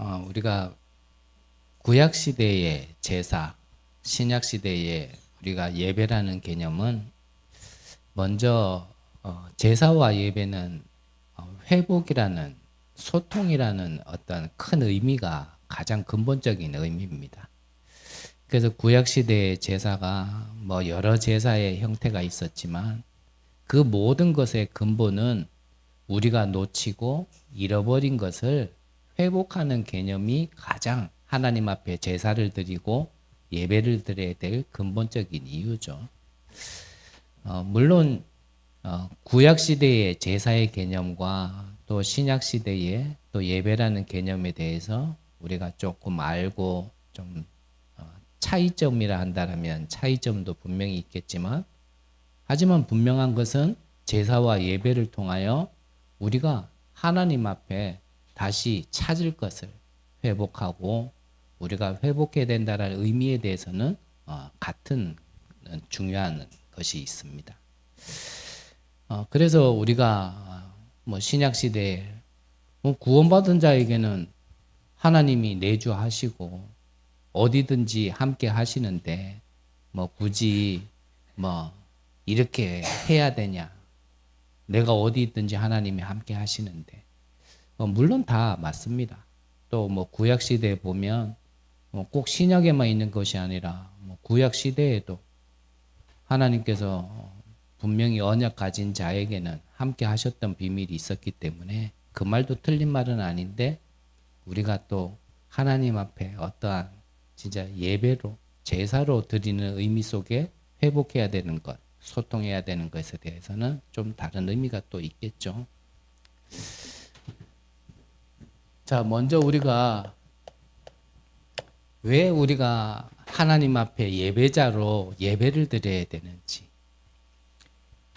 우리가 구약 시대의 제사, 신약 시대의 우리가 예배라는 개념은 먼저 제사와 예배는 회복이라는 소통이라는 어떤 큰 의미가 가장 근본적인 의미입니다. 그래서 구약 시대의 제사가 뭐 여러 제사의 형태가 있었지만 그 모든 것의 근본은 우리가 놓치고 잃어버린 것을 회복하는 개념이 가장 하나님 앞에 제사를 드리고 예배를 드려야 될 근본적인 이유죠. 물론 구약 시대의 제사의 개념과 또 신약 시대의 또 예배라는 개념에 대해서 우리가 조금 알고 좀 차이점이라 한다면 차이점도 분명히 있겠지만, 하지만 분명한 것은 제사와 예배를 통하여 우리가 하나님 앞에 다시 찾을 것을 회복하고 우리가 회복해야 된다는 의미에 대해서는 같은 중요한 것이 있습니다. 그래서 우리가 뭐 신약 시대에 구원받은 자에게는 하나님이 내주하시고 어디든지 함께 하시는데 뭐 굳이 뭐 이렇게 해야 되냐? 내가 어디 있든지 하나님이 함께 하시는데 물론 다 맞습니다. 또 뭐 구약 시대에 보면 꼭 신약에만 있는 것이 아니라 구약 시대에도 하나님께서 분명히 언약 가진 자에게는 함께 하셨던 비밀이 있었기 때문에 그 말도 틀린 말은 아닌데, 우리가 또 하나님 앞에 어떠한 진짜 예배로 제사로 드리는 의미 속에 회복해야 되는 것, 소통해야 되는 것에 대해서는 좀 다른 의미가 또 있겠죠. 자, 먼저 왜 우리가 하나님 앞에 예배자로 예배를 드려야 되는지,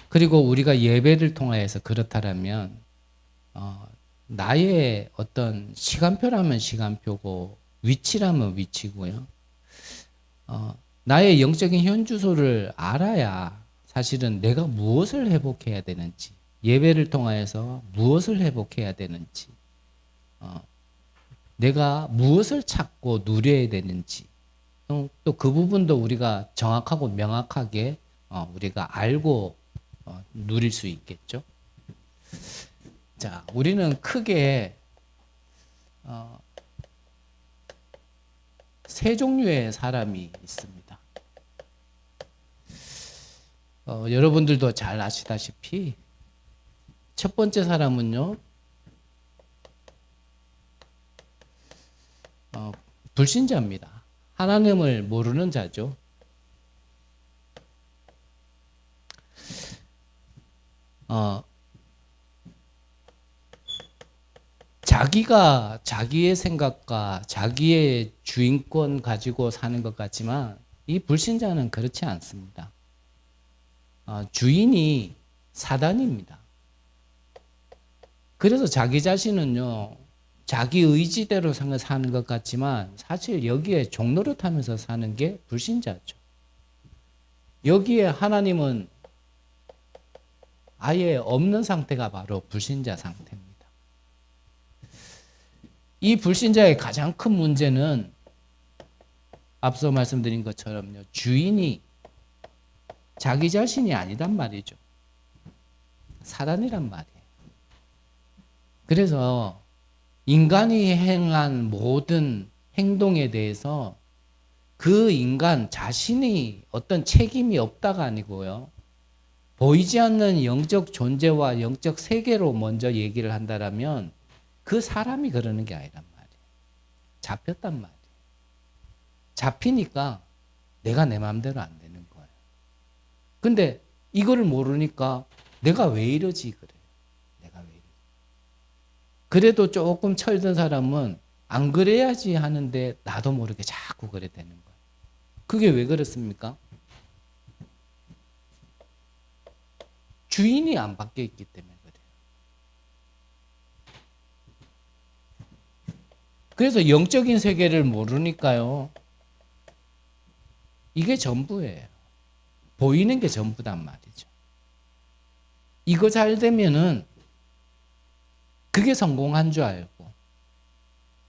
그리고 우리가 예배를 통하여서 그렇다면 나의 어떤 시간표라면 시간표고 위치라면 위치고요. 나의 영적인 현주소를 알아야 사실은 내가 무엇을 회복해야 되는지, 예배를 통하여서 무엇을 회복해야 되는지, 내가 무엇을 찾고 누려야 되는지, 또 그 부분도 우리가 정확하고 명확하게 우리가 알고 누릴 수 있겠죠. 자, 우리는 크게 세 종류의 사람이 있습니다. 여러분들도 잘 아시다시피 첫 번째 사람은요, 불신자입니다. 하나님을 모르는 자죠. 자기가 자기의 생각과 자기의 주인권 가지고 사는 것 같지만 이 불신자는 그렇지 않습니다. 주인이 사단입니다. 그래서 자기 자신은요, 자기 의지대로 사는 것 같지만 사실 여기에 종노릇하면서 사는 게 불신자죠. 여기에 하나님은 아예 없는 상태가 바로 불신자 상태입니다. 이 불신자의 가장 큰 문제는 앞서 말씀드린 것처럼요, 주인이 자기 자신이 아니단 말이죠. 사단이란 말이에요. 그래서 인간이 행한 모든 행동에 대해서 그 인간 자신이 어떤 책임이 없다가 아니고요, 보이지 않는 영적 존재와 영적 세계로 먼저 얘기를 한다면 그 사람이 그러는 게 아니란 말이에요. 잡혔단 말이에요. 잡히니까 내가 내 마음대로 안 되는 거예요. 근데 이거를 모르니까 내가 왜 이러지 그래. 내가 왜 이러지. 그래도 조금 철든 사람은 안 그래야지 하는데 나도 모르게 자꾸 그래 되는 거예요. 그게 왜 그렇습니까? 주인이 안 바뀌어 있기 때문에 그래요. 그래서 영적인 세계를 모르니까요, 이게 전부예요. 보이는 게 전부단 말이죠. 이거 잘 되면은 그게 성공한 줄 알고,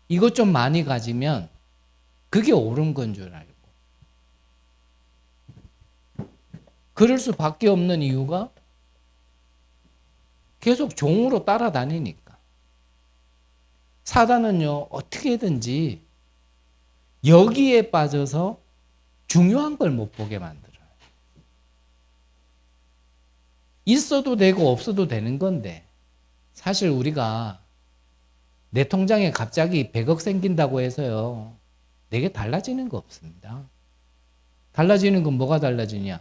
이것 좀 많이 가지면 그게 옳은 건 줄 알고. 그럴 수밖에 없는 이유가 계속 종으로 따라다니니까. 사단은요, 어떻게든지 여기에 빠져서 중요한 걸 못 보게 만들어요. 있어도 되고 없어도 되는 건데, 사실 우리가 내 통장에 갑자기 100억 생긴다고 해서요, 내게 달라지는 거 없습니다. 달라지는 건 뭐가 달라지냐?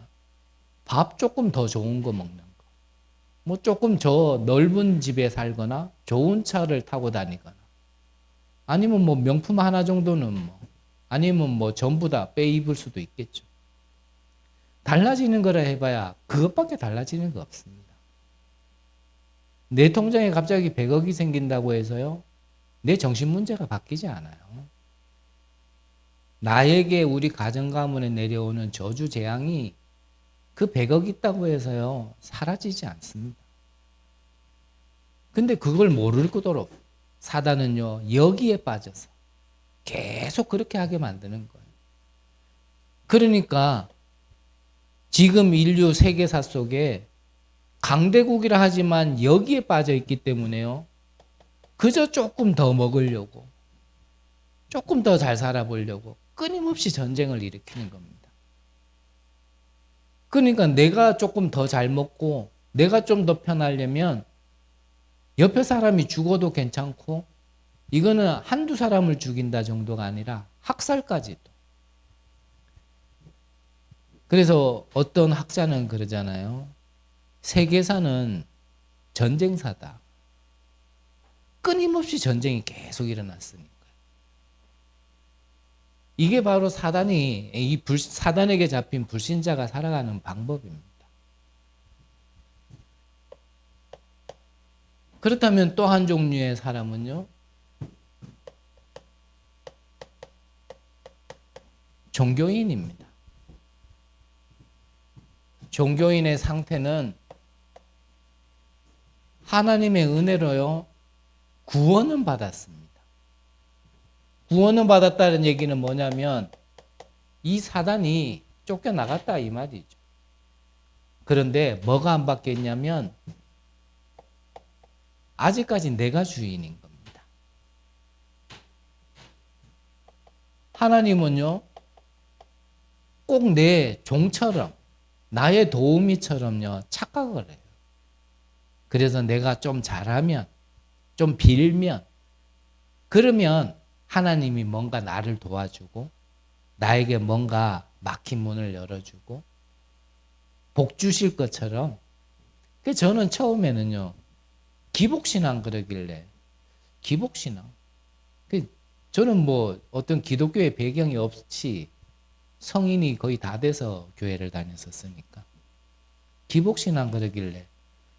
밥 조금 더 좋은 거 먹는 거. 뭐 조금 저 넓은 집에 살거나 좋은 차를 타고 다니거나 아니면 뭐 명품 하나 정도는 뭐 아니면 뭐 전부 다 빼입을 수도 있겠죠. 달라지는 거라 해봐야 그것밖에 달라지는 거 없습니다. 내 통장에 갑자기 100억이 생긴다고 해서요, 내 정신 문제가 바뀌지 않아요. 나에게 우리 가정 가문에 내려오는 저주 재앙이 그 100억 있다고 해서요, 사라지지 않습니다. 근데 그걸 모르도록 사단은요, 여기에 빠져서 계속 그렇게 하게 만드는 거예요. 그러니까 지금 인류 세계사 속에 강대국이라 하지만 여기에 빠져 있기 때문에요, 그저 조금 더 먹으려고, 조금 더 잘 살아보려고 끊임없이 전쟁을 일으키는 겁니다. 그러니까 내가 조금 더 잘 먹고 내가 좀 더 편하려면 옆에 사람이 죽어도 괜찮고, 이거는 한두 사람을 죽인다 정도가 아니라 학살까지도. 그래서 어떤 학자는 그러잖아요. 세계사는 전쟁사다. 끊임없이 전쟁이 계속 일어났으니까. 이게 바로 사단에게 잡힌 불신자가 살아가는 방법입니다. 그렇다면 또 한 종류의 사람은요, 종교인입니다. 종교인의 상태는 하나님의 은혜로요, 구원은 받았습니다. 구원은 받았다는 얘기는 뭐냐면 이 사단이 쫓겨나갔다 이 말이죠. 그런데 뭐가 안 바뀌었냐면 아직까지 내가 주인인 겁니다. 하나님은요, 꼭 내 종처럼, 나의 도우미처럼요, 착각을 해요. 그래서 내가 좀 잘하면, 좀 빌면, 그러면 하나님이 뭔가 나를 도와주고, 나에게 뭔가 막힌 문을 열어주고, 복 주실 것처럼. 저는 처음에는요, 기복신앙 그러길래, 기복신앙. 저는 뭐 어떤 기독교의 배경이 없이 성인이 거의 다 돼서 교회를 다녔었으니까. 기복신앙 그러길래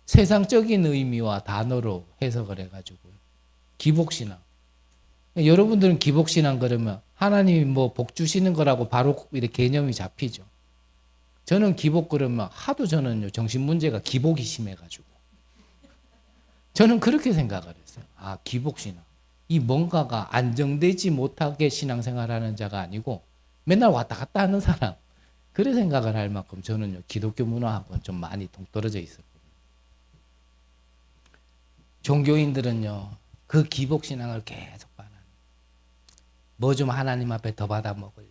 세상적인 의미와 단어로 해석을 해가지고요. 기복신앙. 여러분들은 기복신앙 그러면 하나님이 뭐 복 주시는 거라고 바로 이렇게 개념이 잡히죠. 저는 기복 그러면 하도 저는 정신 문제가 기복이 심해가지고 저는 그렇게 생각을 했어요. 아, 기복신앙. 이 뭔가가 안정되지 못하게 신앙생활하는 자가 아니고 맨날 왔다 갔다 하는 사람. 그래 생각을 할 만큼 저는요, 기독교 문화하고는 좀 많이 동떨어져 있었거든요. 종교인들은요, 그 기복신앙을 계속 바라는, 뭐 좀 하나님 앞에 더 받아 먹으려고,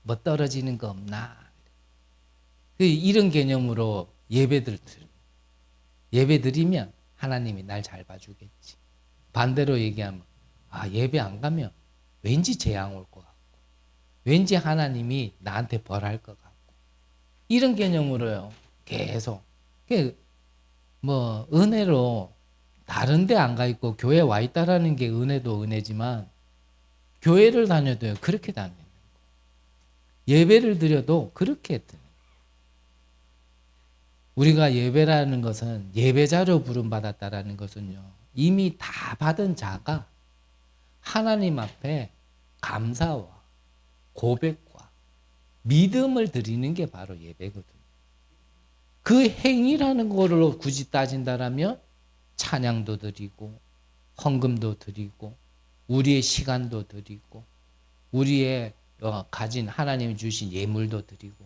뭐 떨어지는 거 없나, 이런 개념으로 예배 드리면 하나님이 날 잘 봐주겠지. 반대로 얘기하면, 아, 예배 안 가면 왠지 재앙 올 것 같고, 왠지 하나님이 나한테 벌할 것 같고, 이런 개념으로요, 계속. 뭐, 은혜로 다른 데 안 가 있고 교회 와 있다라는 게 은혜도 은혜지만, 교회를 다녀도요, 그렇게 다니는 거예요. 예배를 드려도 그렇게 드려요. 우리가 예배라는 것은, 예배자로 부름받았다라는 것은요, 이미 다 받은 자가 하나님 앞에 감사와 고백과 믿음을 드리는 게 바로 예배거든요. 그 행위라는 거를 굳이 따진다라면 찬양도 드리고 헌금도 드리고 우리의 시간도 드리고 우리의 가진 하나님이 주신 예물도 드리고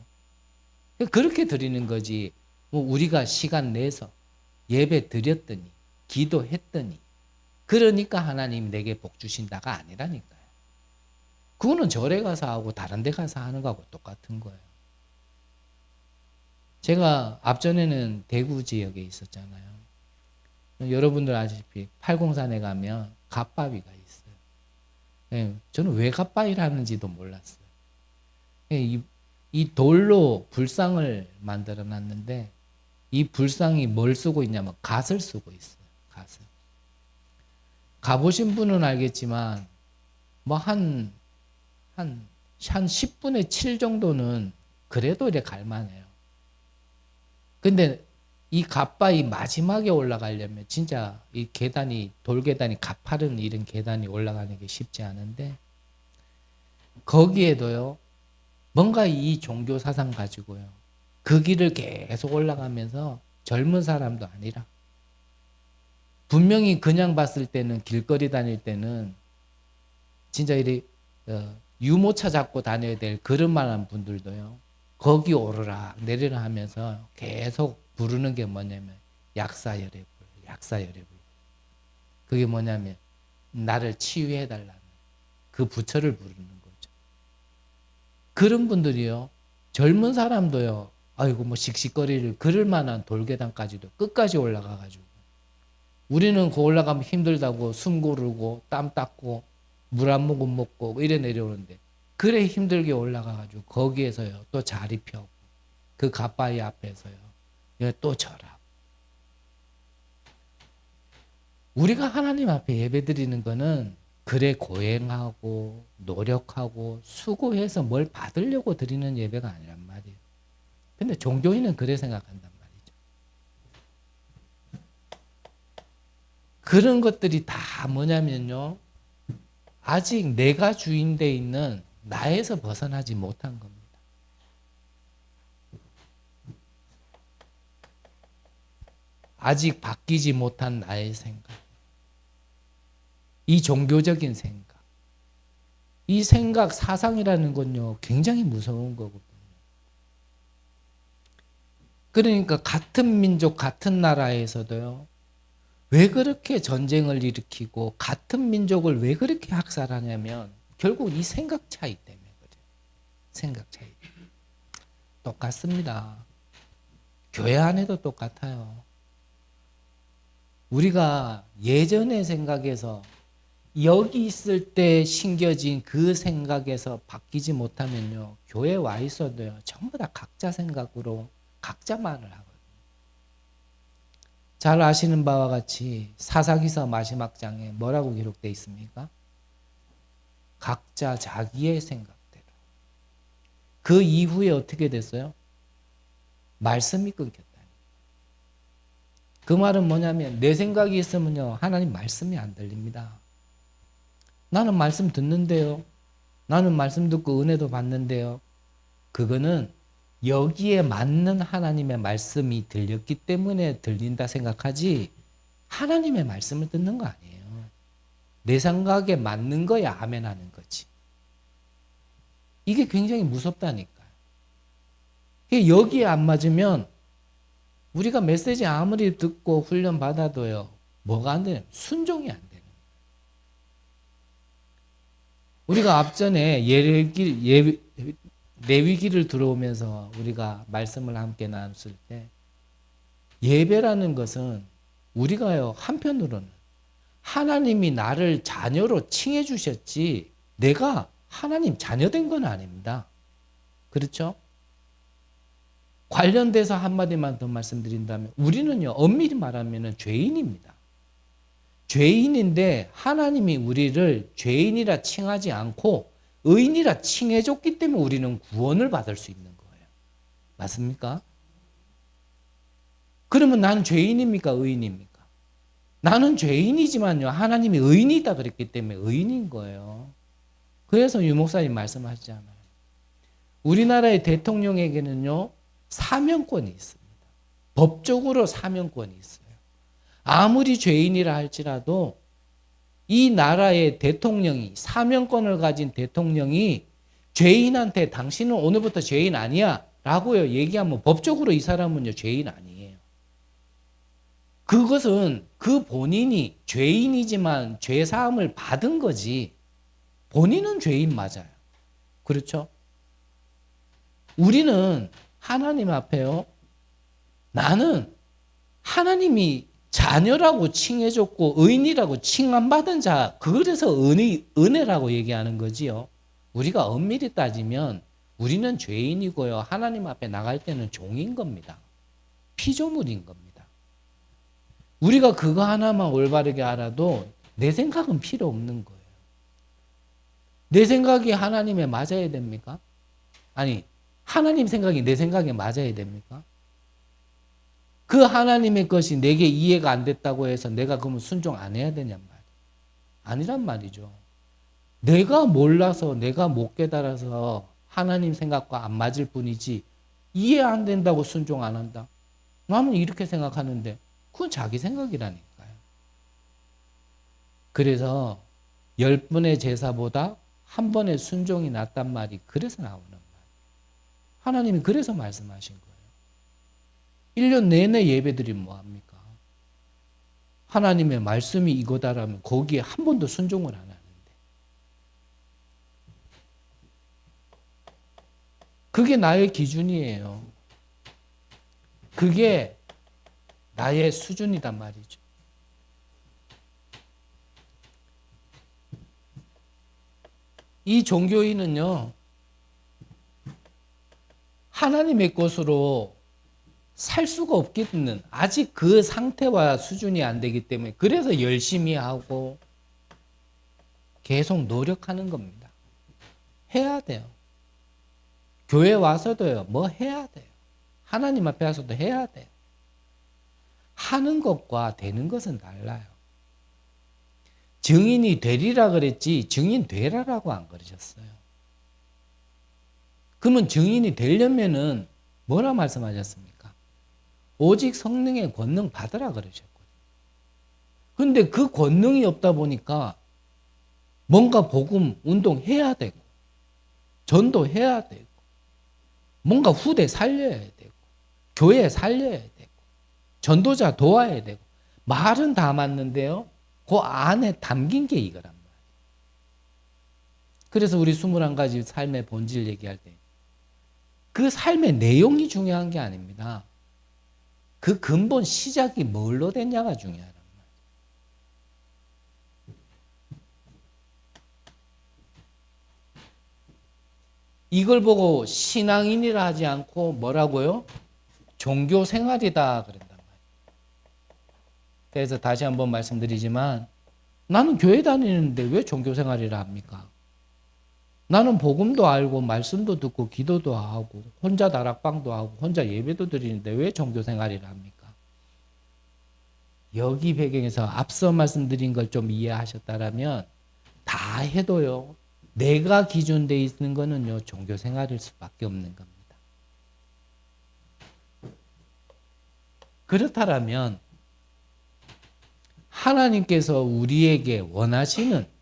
그렇게 드리는 거지. 뭐 우리가 시간 내서 예배 드렸더니 기도했더니 그러니까 하나님 내게 복 주신다가 아니라니까요. 그거는 절에 가서 하고 다른 데 가서 하는 거하고 똑같은 거예요. 제가 앞전에는 대구 지역에 있었잖아요. 여러분들 아시다시피 팔공산에 가면 갓바위가 있어요. 예, 저는 왜 갓바위라는지도 몰랐어요. 예, 이 돌로 불상을 만들어 놨는데 이 불상이 뭘 쓰고 있냐면 갓을 쓰고 있어요. 갓을. 가보신 분은 알겠지만 뭐 한 10분의 7 정도는 그래도 이래 갈만해요. 근데 이 갓바위 마지막에 올라가려면 진짜 이 계단이 돌계단이 가파른 이런 계단이 올라가는 게 쉽지 않은데 거기에도요 뭔가 이 종교 사상 가지고요 그 길을 계속 올라가면서 젊은 사람도 아니라 분명히 그냥 봤을 때는 길거리 다닐 때는 진짜 이래 유모차 잡고 다녀야 될 그런만한 분들도요 거기 오르락 내리락 하면서 계속 부르는 게 뭐냐면 약사열애불, 약사열애불. 그게 뭐냐면 나를 치유해달라는 그 부처를 부르는 거죠. 그런 분들이요. 젊은 사람도요. 아이고 뭐 씩씩거리를 그럴 만한 돌계단까지도 끝까지 올라가가지고 우리는 그 올라가면 힘들다고 숨 고르고 땀 닦고 물 한 모금 먹고 이래 내려오는데 그래 힘들게 올라가가지고 거기에서요 또 자리 펴고 그 갓바위 앞에서요 또 절하고 우리가 하나님 앞에 예배드리는 거는 그래 고행하고 노력하고 수고해서 뭘 받으려고 드리는 예배가 아니란 말이에요. 근데 종교인은 그래 생각한단 말이죠. 그런 것들이 다 뭐냐면요 아직 내가 주인 돼 있는 나에서 벗어나지 못한 겁니다. 아직 바뀌지 못한 나의 생각. 이 종교적인 생각. 이 생각, 사상이라는 건요, 굉장히 무서운 거거든요. 그러니까 같은 민족, 같은 나라에서도요, 왜 그렇게 전쟁을 일으키고 같은 민족을 왜 그렇게 학살하냐면 결국 이 생각 차이 때문에 그래요. 생각 차이. 똑같습니다. 교회 안에도 똑같아요. 우리가 예전의 생각에서 여기 있을 때 심겨진 그 생각에서 바뀌지 못하면요. 교회 와 있어도요. 전부 다 각자 생각으로 각자 말을 하거든요. 잘 아시는 바와 같이 사사기서 마지막 장에 뭐라고 기록되어 있습니까? 각자 자기의 생각대로. 그 이후에 어떻게 됐어요? 말씀이 끊겼다. 그 말은 뭐냐면 내 생각이 있으면요. 하나님 말씀이 안 들립니다. 나는 말씀 듣는데요. 나는 말씀 듣고 은혜도 받는데요. 그거는 여기에 맞는 하나님의 말씀이 들렸기 때문에 들린다 생각하지 하나님의 말씀을 듣는 거 아니에요. 내 생각에 맞는 거야 아멘 하는 거지. 이게 굉장히 무섭다니까요. 여기에 안 맞으면 우리가 메시지 아무리 듣고 훈련 받아도요. 뭐가 안 되냐면 순종이 안 되는 거예요. 우리가 앞전에 레위기를 들어오면서 우리가 말씀을 함께 나눴을 때 예배라는 것은 우리가요 한편으로는 하나님이 나를 자녀로 칭해 주셨지 내가 하나님 자녀된 건 아닙니다. 그렇죠? 관련돼서 한마디만 더 말씀드린다면 우리는요 엄밀히 말하면 죄인입니다. 죄인인데 하나님이 우리를 죄인이라 칭하지 않고 의인이라 칭해줬기 때문에 우리는 구원을 받을 수 있는 거예요. 맞습니까? 그러면 나는 죄인입니까? 의인입니까? 나는 죄인이지만요. 하나님이 의인이다 그랬기 때문에 의인인 거예요. 그래서 유 목사님 말씀하시잖아요. 우리나라의 대통령에게는요. 사명권이 있습니다. 법적으로 사명권이 있어요. 아무리 죄인이라 할지라도 이 나라의 대통령이, 사명권을 가진 대통령이 죄인한테 당신은 오늘부터 죄인 아니야 라고요 얘기하면 법적으로 이 사람은요 죄인 아니에요. 그것은 그 본인이 죄인이지만 죄사함을 받은 거지 본인은 죄인 맞아요. 그렇죠? 우리는 하나님 앞에요. 나는 하나님이 자녀라고 칭해줬고 의인이라고 칭함받은 자, 그래서 은혜라고 얘기하는 거지요. 우리가 엄밀히 따지면 우리는 죄인이고요. 하나님 앞에 나갈 때는 종인 겁니다. 피조물인 겁니다. 우리가 그거 하나만 올바르게 알아도 내 생각은 필요 없는 거예요. 내 생각이 하나님에 맞아야 됩니까? 아니, 하나님 생각이 내 생각에 맞아야 됩니까? 그 하나님의 것이 내게 이해가 안 됐다고 해서 내가 그러면 순종 안 해야 되냔 말이에요. 아니란 말이죠. 내가 몰라서 내가 못 깨달아서 하나님 생각과 안 맞을 뿐이지 이해 안 된다고 순종 안 한다. 나는 이렇게 생각하는데 그건 자기 생각이라니까요. 그래서 10번의 제사보다 한 번의 순종이 낫단 말이 그래서 나오는 말이에요. 하나님이 그래서 말씀하신 거예요. 1년 내내 예배드리면 뭐합니까? 하나님의 말씀이 이거다라면 거기에 한 번도 순종을 안 하는데. 그게 나의 기준이에요. 그게 나의 수준이단 말이죠. 이 종교인은요, 하나님의 것으로 살 수가 없겠는 아직 그 상태와 수준이 안 되기 때문에 그래서 열심히 하고 계속 노력하는 겁니다. 해야 돼요. 교회 와서도요. 뭐 해야 돼요. 하나님 앞에 와서도 해야 돼요. 하는 것과 되는 것은 달라요. 증인이 되리라 그랬지 증인 되라라고 안 그러셨어요. 그러면 증인이 되려면은 뭐라 말씀하셨습니까? 오직 성령의 권능 받으라 그러셨거든요. 근데 그 권능이 없다 보니까 뭔가 복음 운동해야 되고 전도해야 되고 뭔가 후대 살려야 되고 교회 살려야 되고 전도자 도와야 되고 말은 다 맞는데요. 그 안에 담긴 게 이거란 말이에요. 그래서 우리 21가지 삶의 본질 얘기할 때 그 삶의 내용이 중요한 게 아닙니다. 그 근본 시작이 뭘로 됐냐가 중요하단 말이에요. 이걸 보고 신앙인이라 하지 않고 뭐라고요? 종교 생활이다 그런단 말이에요. 그래서 다시 한번 말씀드리지만 나는 교회 다니는데 왜 종교 생활이라 합니까? 나는 복음도 알고 말씀도 듣고 기도도 하고 혼자 다락방도 하고 혼자 예배도 드리는데 왜 종교 생활이라 합니까? 여기 배경에서 앞서 말씀드린 걸 좀 이해하셨다라면 다 해도요. 내가 기준되어 있는 거는요. 종교 생활일 수밖에 없는 겁니다. 그렇다면 하나님께서 우리에게 원하시는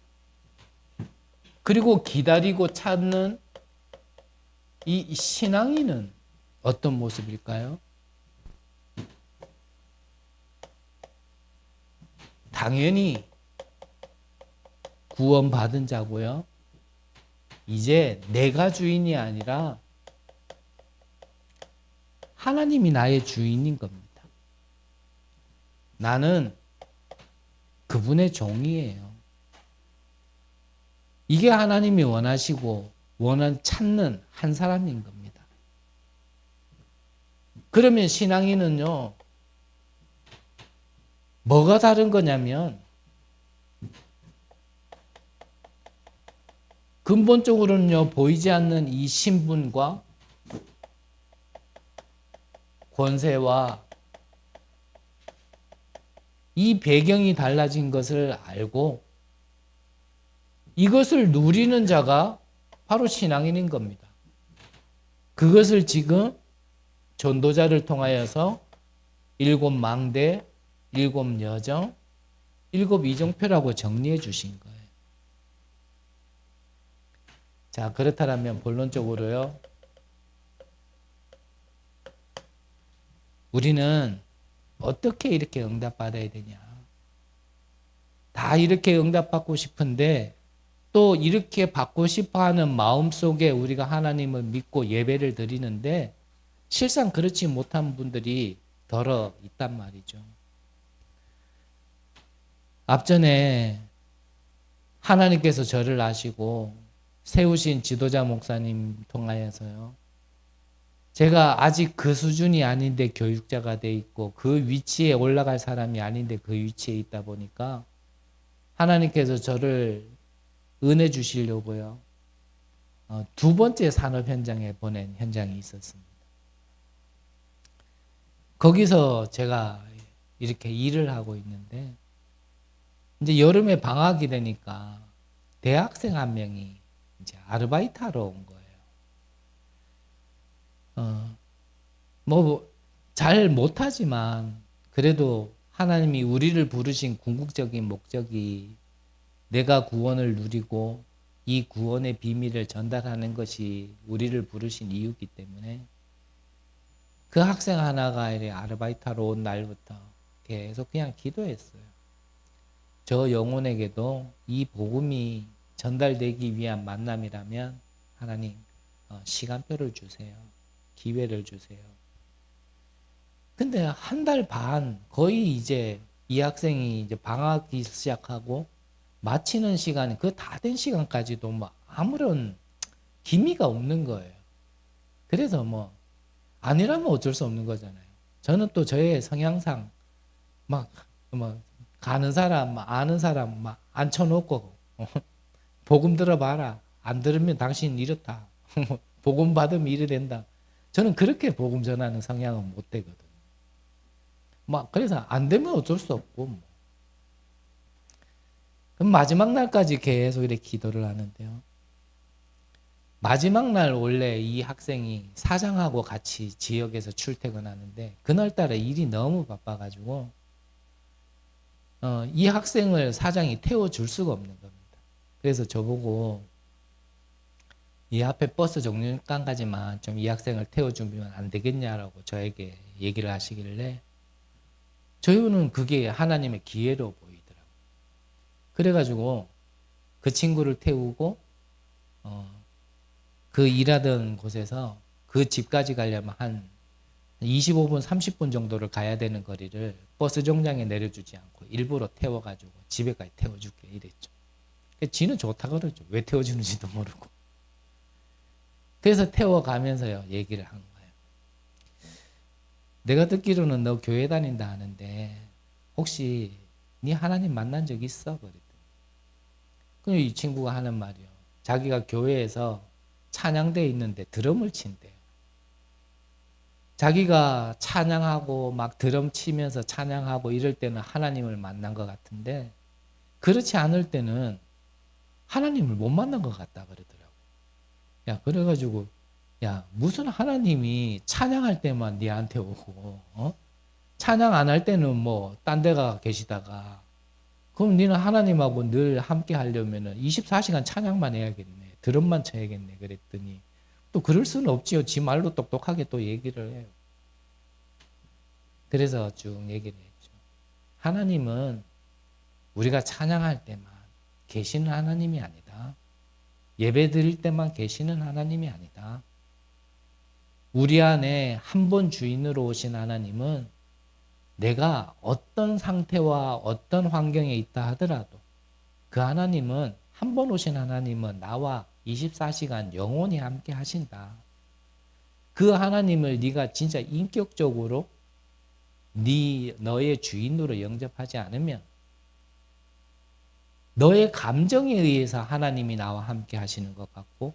그리고 기다리고 찾는 이 신앙인은 어떤 모습일까요? 당연히 구원받은 자고요. 이제 내가 주인이 아니라 하나님이 나의 주인인 겁니다. 나는 그분의 종이에요. 이게 하나님이 원하시고 찾는 한 사람인 겁니다. 그러면 신앙인은요. 뭐가 다른 거냐면 근본적으로는요. 보이지 않는 이 신분과 권세와 이 배경이 달라진 것을 알고 이것을 누리는 자가 바로 신앙인인 겁니다. 그것을 지금 전도자를 통하여서 7 망대, 7 여정, 일곱 이정표라고 정리해 주신 거예요. 자, 그렇다면 본론적으로요. 우리는 어떻게 이렇게 응답받아야 되냐. 다 이렇게 응답받고 싶은데 또 이렇게 받고 싶어하는 마음속에 우리가 하나님을 믿고 예배를 드리는데 실상 그렇지 못한 분들이 더러 있단 말이죠. 앞전에 하나님께서 저를 아시고 세우신 지도자 목사님 통하여서요. 제가 아직 그 수준이 아닌데 교육자가 돼 있고 그 위치에 올라갈 사람이 아닌데 그 위치에 있다 보니까 하나님께서 저를 은혜 주시려고요. 두 번째 산업 현장에 보낸 현장이 있었습니다. 거기서 제가 이렇게 일을 하고 있는데 이제 여름에 방학이 되니까 대학생 한 명이 이제 아르바이트 하러 온 거예요. 뭐 잘 못하지만 그래도 하나님이 우리를 부르신 궁극적인 목적이 내가 구원을 누리고 이 구원의 비밀을 전달하는 것이 우리를 부르신 이유이기 때문에 그 학생 하나가 아르바이트하러 온 날부터 계속 그냥 기도했어요. 저 영혼에게도 이 복음이 전달되기 위한 만남이라면 하나님 시간표를 주세요. 기회를 주세요. 근데 한 달 반 거의 이제 이 학생이 이제 방학이 시작하고 마치는 시간이 그 다 된 시간까지도 뭐 아무런 기미가 없는 거예요. 그래서 뭐 아니라면 어쩔 수 없는 거잖아요. 저는 또 저의 성향상 막 가는 사람, 아는 사람 막 앉혀놓고 복음 들어봐라. 안 들으면 당신 이렇다. 복음 받으면 이래 된다. 저는 그렇게 복음 전하는 성향은 못 되거든요. 막 그래서 안 되면 어쩔 수 없고 뭐. 그럼 마지막 날까지 계속 이렇게 기도를 하는데요. 마지막 날 원래 이 학생이 사장하고 같이 지역에서 출퇴근하는데 그날따라 일이 너무 바빠가지고 이 학생을 사장이 태워줄 수가 없는 겁니다. 그래서 저보고 이 앞에 버스 정류장까지만 좀 이 학생을 태워주면 안 되겠냐라고 저에게 얘기를 하시길래 저희는 그게 하나님의 기회로 보이더라고요. 그래가지고 그 친구를 태우고 그 일하던 곳에서 그 집까지 가려면 한 25분, 30분 정도를 가야 되는 거리를 버스 정류장에 내려주지 않고 일부러 태워가지고 집에까지 태워줄게 이랬죠. 지는 좋다 그러죠. 왜 태워주는지도 모르고. 그래서 태워가면서요 얘기를 한 거예요. 내가 듣기로는 너 교회 다닌다 하는데 혹시 네 하나님 만난 적 있어? 그랬더니 그럼 이 친구가 하는 말이요. 자기가 교회에서 찬양대에 있는데 드럼을 친대요. 자기가 찬양하고 막 드럼 치면서 찬양하고 이럴 때는 하나님을 만난 것 같은데 그렇지 않을 때는 하나님을 못 만난 것 같다 그러더라고. 야, 그래가지고 야, 무슨 하나님이 찬양할 때만 네한테 오고 찬양 안 할 때는 뭐 딴 데가 계시다가 그럼 너는 하나님하고 늘 함께 하려면은 24시간 찬양만 해야겠네. 드럼만 쳐야겠네. 그랬더니 또 그럴 수는 없지요. 지 말로 똑똑하게 또 얘기를 해요. 그래서 쭉 얘기를 했죠. 하나님은 우리가 찬양할 때만 계시는 하나님이 아니다. 예배 드릴 때만 계시는 하나님이 아니다. 우리 안에 한 번 주인으로 오신 하나님은 내가 어떤 상태와 어떤 환경에 있다 하더라도 그 하나님은 한 번 오신 하나님은 나와 24시간 영원히 함께 하신다. 그 하나님을 네가 진짜 인격적으로 너의 주인으로 영접하지 않으면 너의 감정에 의해서 하나님이 나와 함께 하시는 것 같고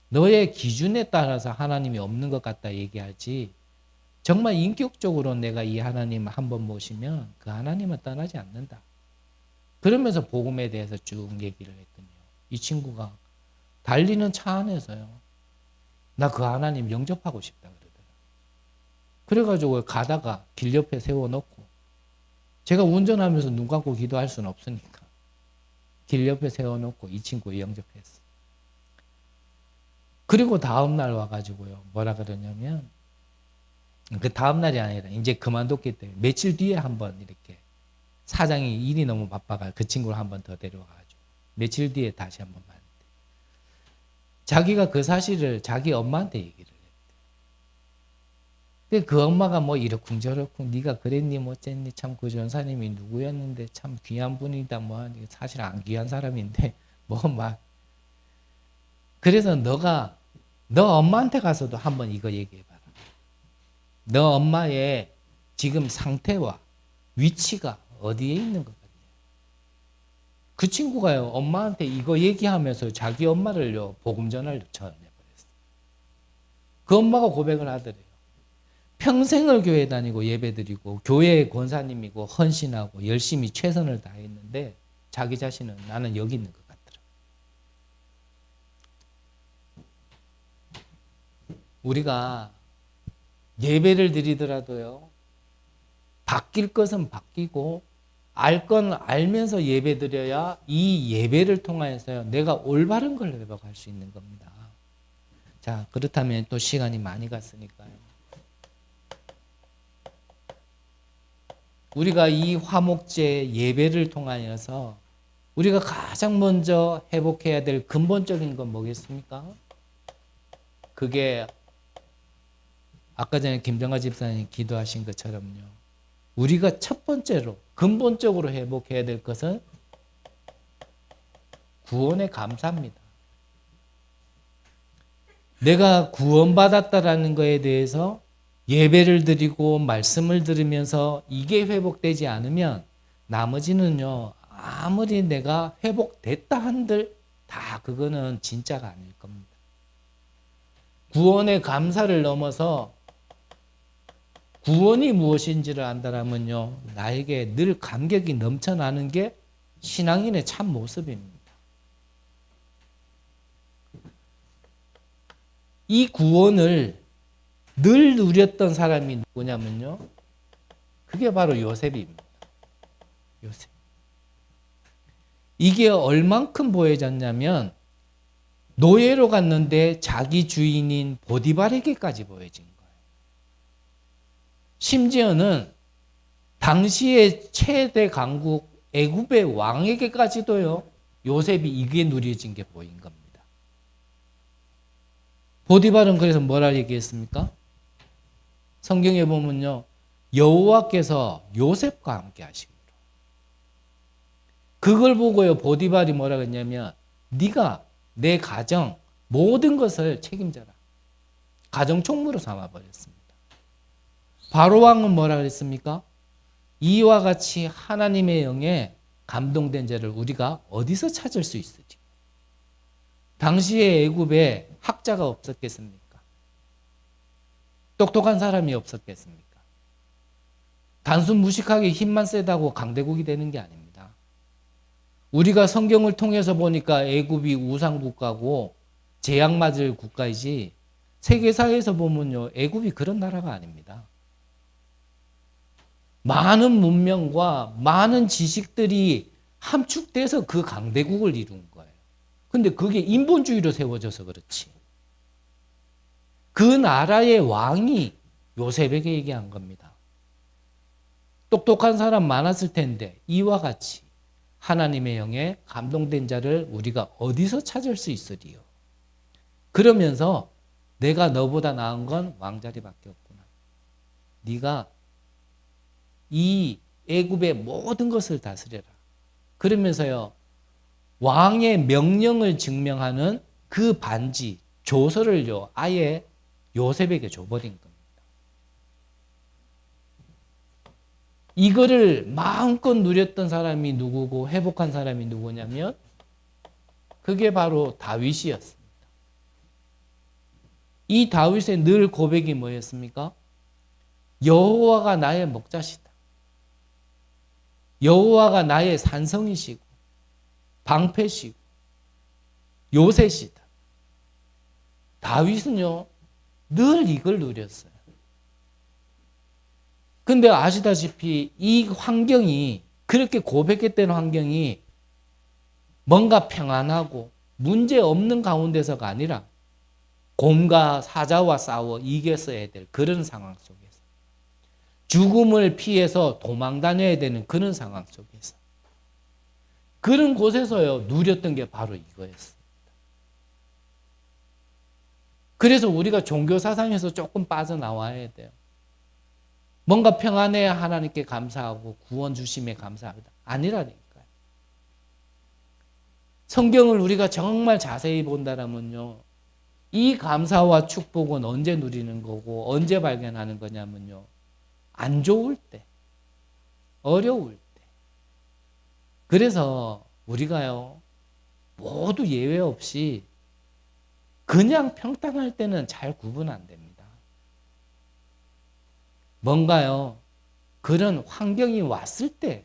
너의 기준에 따라서 하나님이 없는 것 같다 얘기하지 정말 인격적으로 내가 이 하나님을 한번 모시면 그 하나님은 떠나지 않는다. 그러면서 복음에 대해서 쭉 얘기를 했더니요. 이 친구가 달리는 차 안에서요. 나 그 하나님 영접하고 싶다 그러더라고요. 그래가지고 가다가 길 옆에 세워놓고 제가 운전하면서 눈 감고 기도할 수는 없으니까 길 옆에 세워놓고 이 친구 영접했어. 그리고 다음 날 와가지고요, 뭐라 그러냐면, 그 다음 날이 아니라 이제 그만뒀기 때문에 며칠 뒤에 한번 이렇게 사장이 일이 너무 바빠가 그 친구를 한번 더 데려와가지고 며칠 뒤에 다시 한번 봤는데, 자기가 그 사실을 자기 엄마한테 얘기를 했대. 그 엄마가 뭐 이러쿵저러쿵 네가 그랬니 뭐쨌니 참 그 전사님이 누구였는데 참 귀한 분이다 뭐 사실 안 귀한 사람인데 뭐 막 그래서 너 엄마한테 가서도 한번 이거 얘기해봐라. 너 엄마의 지금 상태와 위치가 어디에 있는 것 같냐. 그 친구가요, 엄마한테 이거 얘기하면서 자기 엄마를요, 복음 전화를 전해버렸어요. 그 엄마가 고백을 하더래요. 평생을 교회 다니고 예배드리고 교회의 권사님이고 헌신하고 열심히 최선을 다했는데 자기 자신은 나는 여기 있는 것 같더라. 우리가 예배를 드리더라도요, 바뀔 것은 바뀌고 알 건 알면서 예배 드려야 이 예배를 통하여서요, 내가 올바른 걸 회복할 수 있는 겁니다. 자, 그렇다면 또 시간이 많이 갔으니까요. 우리가 이 화목제 예배를 통하여서 우리가 가장 먼저 회복해야 될 근본적인 건 뭐겠습니까? 그게 아까 전에 김정아 집사님 기도하신 것처럼요, 우리가 첫 번째로 근본적으로 회복해야 될 것은 구원의 감사입니다. 내가 구원받았다라는 것에 대해서 예배를 드리고 말씀을 들으면서 이게 회복되지 않으면 나머지는요, 아무리 내가 회복됐다 한들 다 그거는 진짜가 아닐 겁니다. 구원의 감사를 넘어서 구원이 무엇인지를 안다라면요, 나에게 늘 감격이 넘쳐나는 게 신앙인의 참 모습입니다. 이 구원을 늘 누렸던 사람이 누구냐면요, 그게 바로 요셉입니다. 요셉. 이게 얼만큼 보여졌냐면 노예로 갔는데 자기 주인인 보디발에게까지 보여진 거예요. 심지어는 당시의 최대 강국 애굽의 왕에게까지도요, 요셉이 이게 누려진 게 보인 겁니다. 보디발은 그래서 뭐라 얘기했습니까? 성경에 보면요, 여호와께서 요셉과 함께 하시기로. 그걸 보고요, 보디발이 뭐라 그랬냐면 네가 내 가정 모든 것을 책임져라. 가정 총무로 삼아버렸습니다. 바로 왕은 뭐라 그랬습니까? 이와 같이 하나님의 영에 감동된 자를 우리가 어디서 찾을 수 있으리? 당시에 애굽에 학자가 없었겠습니까? 똑똑한 사람이 없었겠습니까? 단순 무식하게 힘만 세다고 강대국이 되는 게 아닙니다. 우리가 성경을 통해서 보니까 애굽이 우상국가고 재앙맞을 국가이지, 세계사에서 보면요, 애굽이 그런 나라가 아닙니다. 많은 문명과 많은 지식들이 함축돼서 그 강대국을 이룬 거예요. 근데 그게 인본주의로 세워져서 그렇지. 그 나라의 왕이 요셉에게 얘기한 겁니다. 똑똑한 사람 많았을 텐데 이와 같이 하나님의 영에 감동된 자를 우리가 어디서 찾을 수 있으리요? 그러면서 내가 너보다 나은 건 왕자리밖에 없구나. 네가 이 애굽의 모든 것을 다스려라. 그러면서요, 왕의 명령을 증명하는 그 반지, 조서를요, 아예 요셉에게 줘버린 겁니다. 이거를 마음껏 누렸던 사람이 누구고 회복한 사람이 누구냐면 그게 바로 다윗이었습니다. 이 다윗의 늘 고백이 뭐였습니까? 여호와가 나의 목자시다. 여호와가 나의 산성이시고 방패시고 요새시다. 다윗은요, 늘 이걸 누렸어요. 근데 아시다시피 이 환경이 그렇게 고백했던 환경이 뭔가 평안하고 문제 없는 가운데서가 아니라 곰과 사자와 싸워 이겼어야 될 그런 상황 속에서 죽음을 피해서 도망 다녀야 되는 그런 상황 속에서 그런 곳에서요 누렸던 게 바로 이거였어요. 그래서 우리가 종교 사상에서 조금 빠져나와야 돼요. 뭔가 평안해야 하나님께 감사하고 구원 주심에 감사합니다. 아니라니까요. 성경을 우리가 정말 자세히 본다면요. 이 감사와 축복은 언제 누리는 거고 언제 발견하는 거냐면요. 안 좋을 때, 어려울 때. 그래서 우리가요. 모두 예외 없이 그냥 평탄할 때는 잘 구분 안 됩니다. 뭔가요? 그런 환경이 왔을 때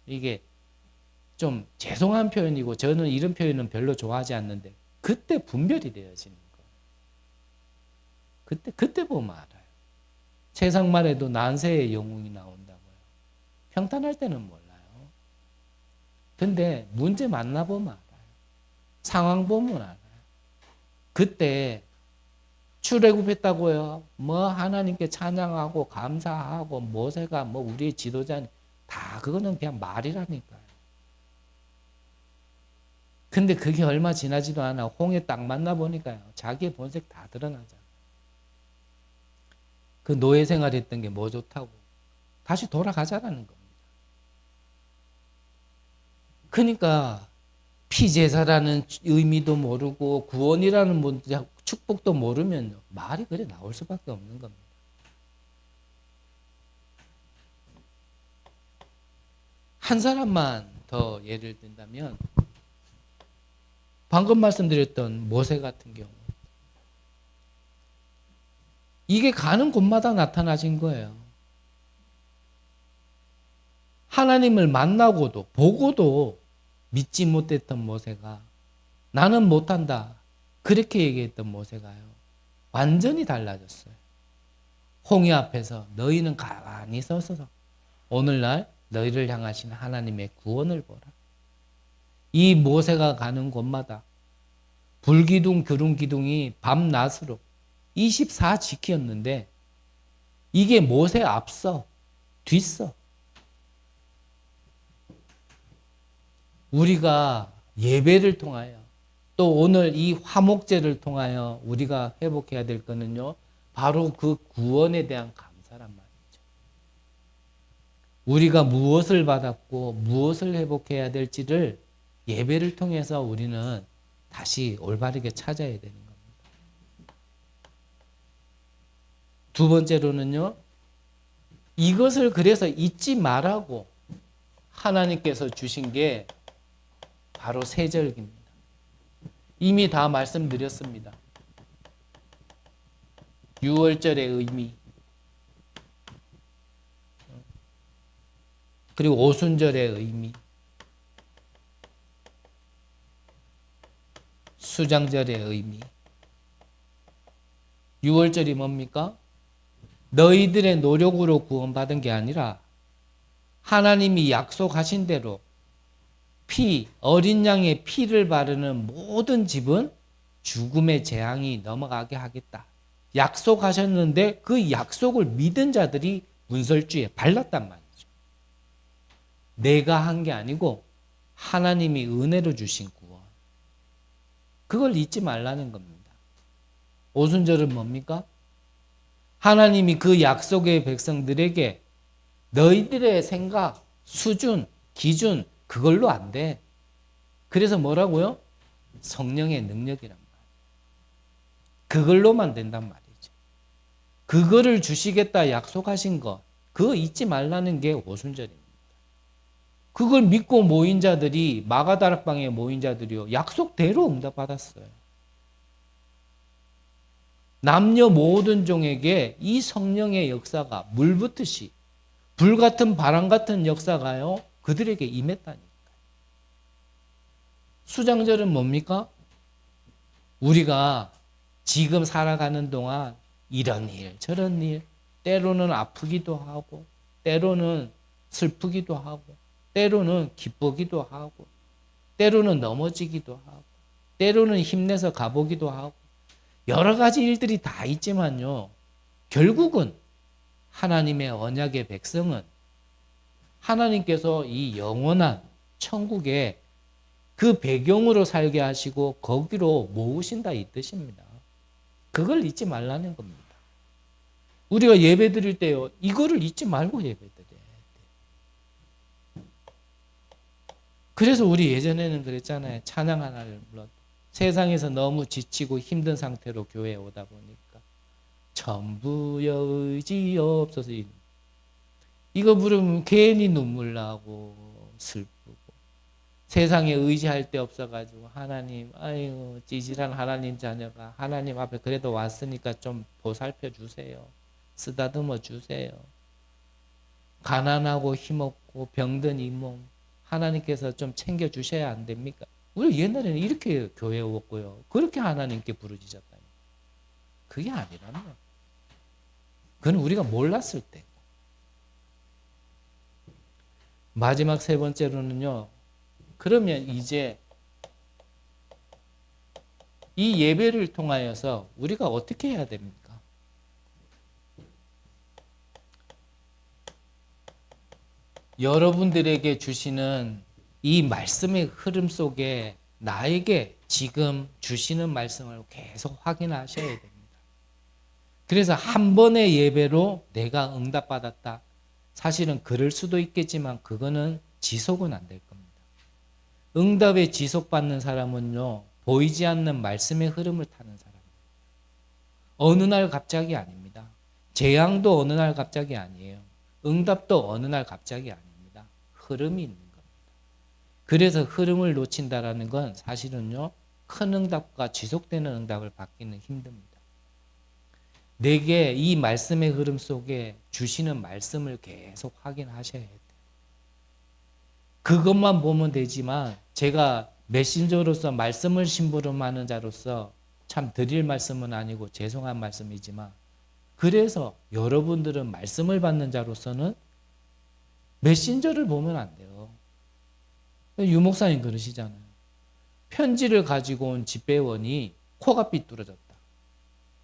이게 좀 죄송한 표현이고 저는 이런 표현은 별로 좋아하지 않는데 그때 분별이 되어지는 거예요. 그때 보면 알아요. 세상말에도 난세의 영웅이 나온다고요. 평탄할 때는 몰라요. 근데 문제 만나보면 알아요. 상황 보면 알아요. 그때 출애굽했다고요. 뭐 하나님께 찬양하고 감사하고 모세가 뭐 우리의 지도자니 다 그거는 그냥 말이라니까요. 근데 그게 얼마 지나지도 않아 홍해 딱 만나보니까요. 자기의 본색 다 드러나잖아요. 그 노예 생활했던 게 뭐 좋다고. 다시 돌아가자라는 겁니다. 그러니까 피제사라는 의미도 모르고 구원이라는 축복도 모르면 말이 그래 나올 수밖에 없는 겁니다. 한 사람만 더 예를 든다면 방금 말씀드렸던 모세 같은 경우 이게 가는 곳마다 나타나진 거예요. 하나님을 만나고도 보고도 믿지 못했던 모세가 나는 못한다. 그렇게 얘기했던 모세가요. 완전히 달라졌어요. 홍해 앞에서 너희는 가만히 서서 오늘날 너희를 향하신 하나님의 구원을 보라. 이 모세가 가는 곳마다 불기둥 두rum기둥이 밤낮으로 24 지켰는데 이게 모세 앞서 뒤서 우리가 예배를 통하여 또 오늘 이 화목제를 통하여 우리가 회복해야 될 거는요. 바로 그 구원에 대한 감사란 말이죠. 우리가 무엇을 받았고 무엇을 회복해야 될지를 예배를 통해서 우리는 다시 올바르게 찾아야 되는 겁니다. 두 번째로는요. 이것을 그래서 잊지 말라고 하나님께서 주신 게 바로 세절기입니다. 이미 다 말씀드렸습니다. 유월절의 의미 그리고 오순절의 의미 수장절의 의미 유월절이 뭡니까? 너희들의 노력으로 구원받은 게 아니라 하나님이 약속하신 대로 어린 양의 피를 바르는 모든 집은 죽음의 재앙이 넘어가게 하겠다. 약속하셨는데 그 약속을 믿은 자들이 문설주에 발랐단 말이죠. 내가 한 게 아니고 하나님이 은혜로 주신 구원. 그걸 잊지 말라는 겁니다. 오순절은 뭡니까? 하나님이 그 약속의 백성들에게 너희들의 생각, 수준, 기준 그걸로 안 돼. 그래서 뭐라고요? 성령의 능력이란 말이에요. 그걸로만 된단 말이죠. 그거를 주시겠다 약속하신 거 그거 잊지 말라는 게 오순절입니다. 그걸 믿고 모인 자들이 마가다락방에 모인 자들이요. 약속대로 응답받았어요. 남녀 모든 종에게 이 성령의 역사가 물 붓듯이 불같은 바람 같은 역사가요. 그들에게 임했다니까요. 수장절은 뭡니까? 우리가 지금 살아가는 동안 이런 일 저런 일 때로는 아프기도 하고, 때로는 슬프기도 하고, 때로는 기쁘기도 하고, 때로는 넘어지기도 하고, 때로는 힘내서 가보기도 하고, 여러 가지 일들이 다 있지만요. 결국은 하나님의 언약의 백성은 하나님께서 이 영원한 천국에 그 배경으로 살게 하시고 거기로 모으신다 이 뜻입니다. 그걸 잊지 말라는 겁니다. 우리가 예배 드릴 때요. 이거를 잊지 말고 예배 드려야 돼. 그래서 우리 예전에는 그랬잖아요. 찬양 하나를 불러. 세상에서 너무 지치고 힘든 상태로 교회에 오다 보니까 전부여 의지없어서 이거 부르면 괜히 눈물 나고 슬프고 세상에 의지할 데 없어가지고 하나님 아유 찌질한 하나님 자녀가 하나님 앞에 그래도 왔으니까 좀 보살펴 주세요. 쓰다듬어 주세요. 가난하고 힘없고 병든 이 몸 하나님께서 좀 챙겨 주셔야 안 됩니까? 우리 옛날에는 이렇게 교회에 왔고요. 그렇게 하나님께 부르짖었다니. 그게 아니라면 그건 우리가 몰랐을 때. 마지막 세 번째로는요. 그러면 이제 이 예배를 통하여서 우리가 어떻게 해야 됩니까? 여러분들에게 주시는 이 말씀의 흐름 속에 나에게 지금 주시는 말씀을 계속 확인하셔야 됩니다. 그래서 한 번의 예배로 내가 응답받았다. 사실은 그럴 수도 있겠지만 그거는 지속은 안 될 겁니다. 응답에 지속받는 사람은요. 보이지 않는 말씀의 흐름을 타는 사람입니다. 어느 날 갑자기 아닙니다. 재앙도 어느 날 갑자기 아니에요. 응답도 어느 날 갑자기 아닙니다. 흐름이 있는 겁니다. 그래서 흐름을 놓친다라는 건 사실은요. 큰 응답과 지속되는 응답을 받기는 힘듭니다. 내게 이 말씀의 흐름 속에 주시는 말씀을 계속 확인하셔야 돼요. 그것만 보면 되지만 제가 메신저로서 말씀을 심부름하는 자로서 참 드릴 말씀은 아니고 죄송한 말씀이지만 그래서 여러분들은 말씀을 받는 자로서는 메신저를 보면 안 돼요. 유 목사님 그러시잖아요. 편지를 가지고 온 집배원이 코가 삐뚤어졌다.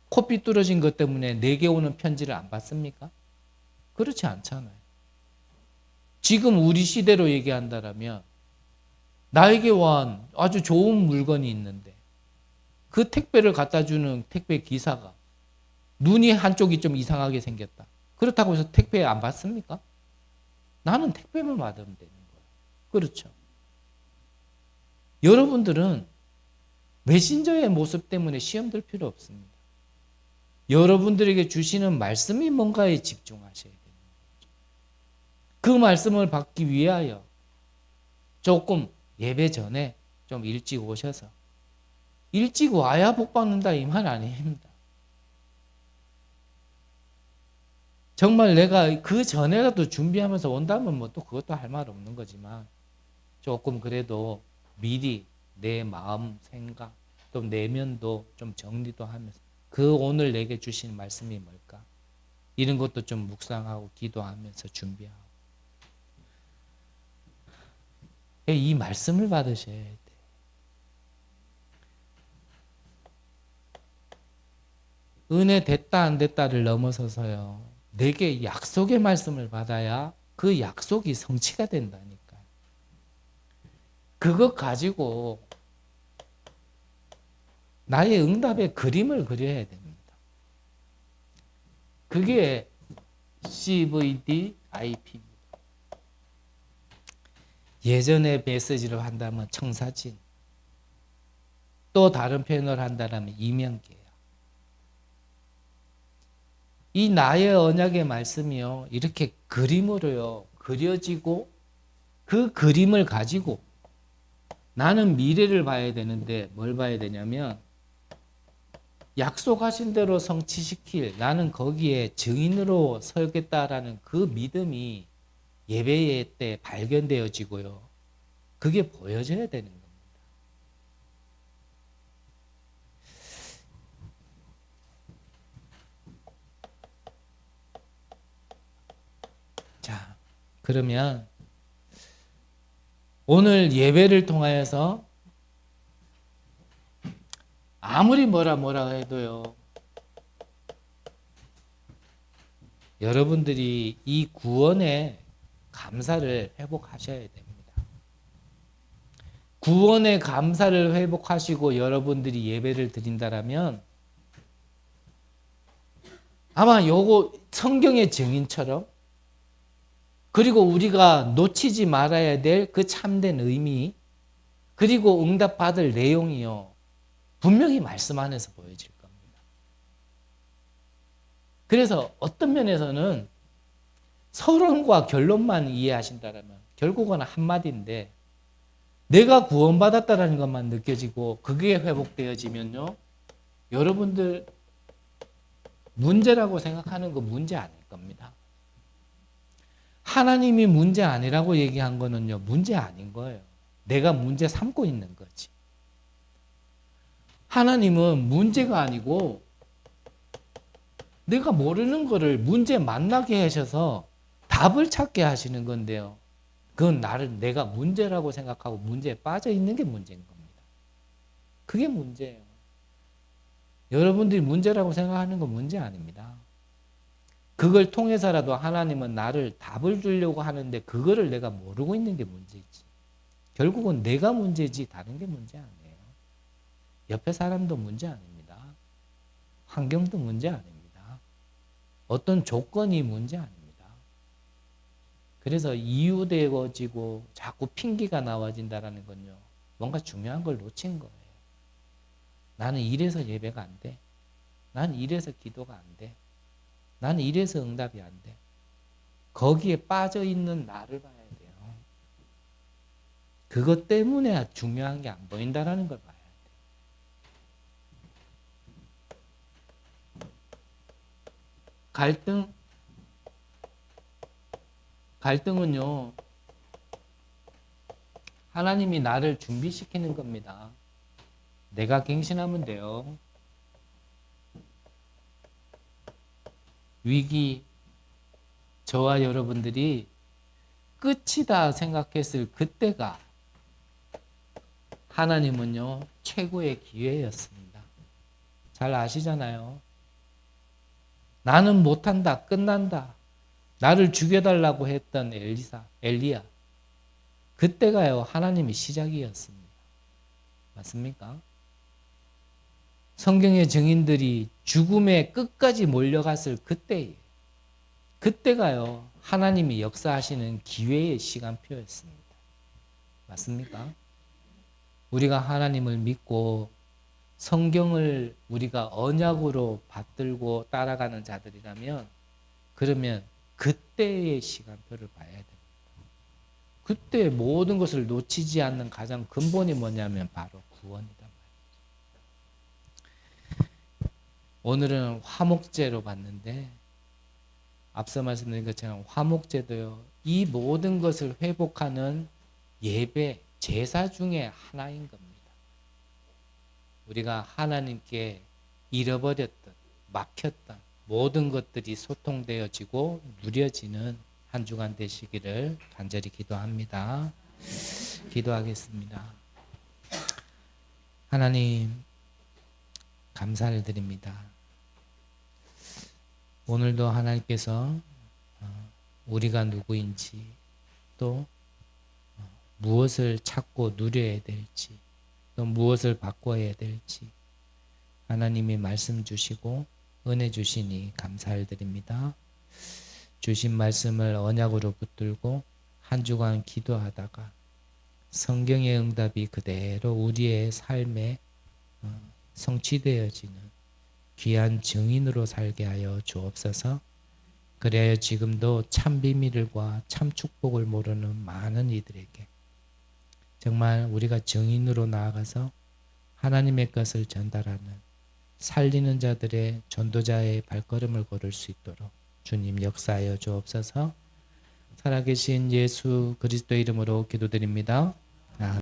코 삐뚤어진 것 때문에 내게 오는 편지를 안 받습니까? 그렇지 않잖아요. 지금 우리 시대로 얘기한다면 나에게 온 아주 좋은 물건이 있는데 그 택배를 갖다 주는 택배 기사가 눈이 한쪽이 좀 이상하게 생겼다. 그렇다고 해서 택배 안 받습니까? 나는 택배만 받으면 되는 거예요. 그렇죠. 여러분들은 메신저의 모습 때문에 시험 들 필요 없습니다. 여러분들에게 주시는 말씀이 뭔가에 집중하셔야 돼요. 그 말씀을 받기 위하여 조금 예배 전에 좀 일찍 오셔서 일찍 와야 복 받는다 이 말 아닙니다. 정말 내가 그 전에라도 준비하면서 온다면 뭐 또 그것도 할 말 없는 거지만 조금 그래도 미리 내 마음 생각 또 내면도 좀 정리도 하면서 그 오늘 내게 주신 말씀이 뭘까? 이런 것도 좀 묵상하고 기도하면서 준비하고 이 말씀을 받으셔야 돼. 은혜 됐다 안 됐다를 넘어서서요. 내게 약속의 말씀을 받아야 그 약속이 성취가 된다니까요. 그것 가지고 나의 응답의 그림을 그려야 됩니다. 그게 CVDIP입니다. 예전에 메시지로 한다면 청사진, 또 다른 표현을 한다면 이명계예요. 이 나의 언약의 말씀이요, 이렇게 그림으로요 그려지고 그 그림을 가지고 나는 미래를 봐야 되는데 뭘 봐야 되냐면 약속하신 대로 성취시킬 나는 거기에 증인으로 서겠다라는 그 믿음이 예배 때 발견되어지고요. 그게 보여져야 되는 겁니다. 그러면 오늘 예배를 통하여서 아무리 뭐라 해도요, 여러분들이 이 구원의 감사를 회복하셔야 됩니다. 구원의 감사를 회복하시고 여러분들이 예배를 드린다라면 아마 요거 성경의 증인처럼, 그리고 우리가 놓치지 말아야 될 그 참된 의미, 그리고 응답받을 내용이요, 분명히 말씀 안에서 보여질 겁니다. 그래서 어떤 면에서는 서론과 결론만 이해하신다면 결국은 한마디인데, 내가 구원받았다는 것만 느껴지고 그게 회복되어지면요, 여러분들 문제라고 생각하는 거 문제 아닐 겁니다. 하나님이 문제 아니라고 얘기한 거는요, 문제 아닌 거예요. 내가 문제 삼고 있는 거지. 하나님은 문제가 아니고 내가 모르는 거를 문제 만나게 하셔서 답을 찾게 하시는 건데요, 그건 내가 문제라고 생각하고 문제에 빠져 있는 게 문제인 겁니다. 그게 문제예요. 여러분들이 문제라고 생각하는 건 문제 아닙니다. 그걸 통해서라도 하나님은 나를 답을 주려고 하는데 그거를 내가 모르고 있는 게 문제지. 결국은 내가 문제지 다른 게 문제 아니에요. 옆에 사람도 문제 아닙니다. 환경도 문제 아닙니다. 어떤 조건이 문제 아닙니다. 그래서 이유되어지고 자꾸 핑계가 나와진다는 건요, 뭔가 중요한 걸 놓친 거예요. 나는 이래서 예배가 안 돼. 나는 이래서 기도가 안 돼. 나는 이래서 응답이 안 돼. 거기에 빠져 있는 나를 봐야 돼요. 그것 때문에 중요한 게 안 보인다는 걸 봐야 돼요. 갈등은요, 하나님이 나를 준비시키는 겁니다. 내가 갱신하면 돼요. 위기, 저와 여러분들이 끝이다 생각했을 그때가 하나님은요, 최고의 기회였습니다. 잘 아시잖아요. 나는 못한다, 끝난다, 나를 죽여달라고 했던 엘리야, 그때가요, 하나님의 시작이었습니다. 맞습니까? 성경의 증인들이 죽음의 끝까지 몰려갔을 그때가요, 하나님이 역사하시는 기회의 시간표였습니다. 맞습니까? 우리가 하나님을 믿고 성경을 우리가 언약으로 받들고 따라가는 자들이라면, 그러면 그때의 시간표를 봐야 됩니다. 그때 모든 것을 놓치지 않는 가장 근본이 뭐냐면 바로 구원이다. 오늘은 화목제로 봤는데, 앞서 말씀드린 것처럼 화목제도요, 이 모든 것을 회복하는 예배, 제사 중에 하나인 겁니다. 우리가 하나님께 잃어버렸던, 막혔던 모든 것들이 소통되어지고 누려지는 한 주간 되시기를 간절히 기도합니다. 기도하겠습니다. 하나님, 감사를 드립니다. 오늘도 하나님께서 우리가 누구인지, 또 무엇을 찾고 누려야 될지, 또 무엇을 바꿔야 될지 하나님이 말씀 주시고 은혜 주시니 감사를 드립니다. 주신 말씀을 언약으로 붙들고 한 주간 기도하다가 성경의 응답이 그대로 우리의 삶에 성취되어지는 귀한 증인으로 살게 하여 주옵소서. 그래야 지금도 참 비밀과 참 축복을 모르는 많은 이들에게 정말 우리가 증인으로 나아가서 하나님의 것을 전달하는 살리는 자들의 전도자의 발걸음을 걸을 수 있도록 주님 역사하여 주옵소서. 살아계신 예수 그리스도 이름으로 기도드립니다.